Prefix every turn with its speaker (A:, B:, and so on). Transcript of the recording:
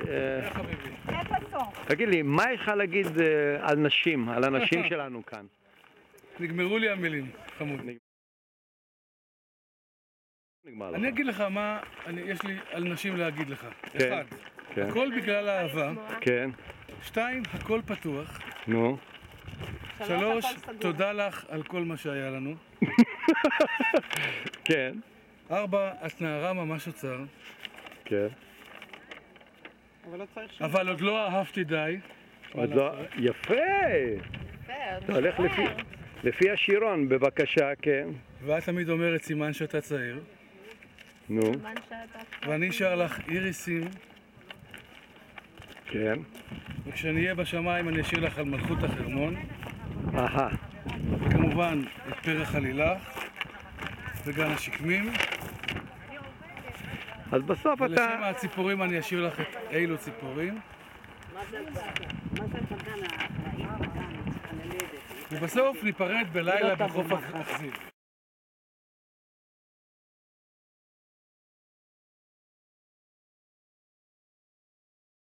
A: כן, חביבי.
B: תגיד לי, מה יש לך להגיד על נשים, על הנשים שלנו כאן?
A: נגמרו לי המילים, חמוד.
B: נגמר לך.
A: אני אגיד לך מה יש לי על נשים להגיד לך.
B: כן,
A: אחד,
B: כן.
A: הכל בגלל האהבה.
B: כן,
A: שתיים, הכל פתוח.
B: נו.
A: שלוש, תודה לך על כל מה שהיה לנו.
B: כן,
A: ארבע, את נערה ממש אוצר.
B: כן.
A: אבל עוד לא אהבתי די.
B: עוד לא, יפה! אתה הולך לפי השירון, בבקשה, כן.
A: ואת תמיד אומרת סימן שאתה צעיר.
B: נו,
A: ואני אשאר לך איריסים.
B: כן.
A: וכשאני אהיה בשמיים אני אשאיר לך על מלכות החרמון.
B: אהה.
A: וכמובן את פרח הלילך וגן השקמים.
B: אז בסוף אתה...
A: ולשם הציפורים אני אשאיר לך את אילו ציפורים. ובסוף ניפרד בלילה בחוף אכזיב.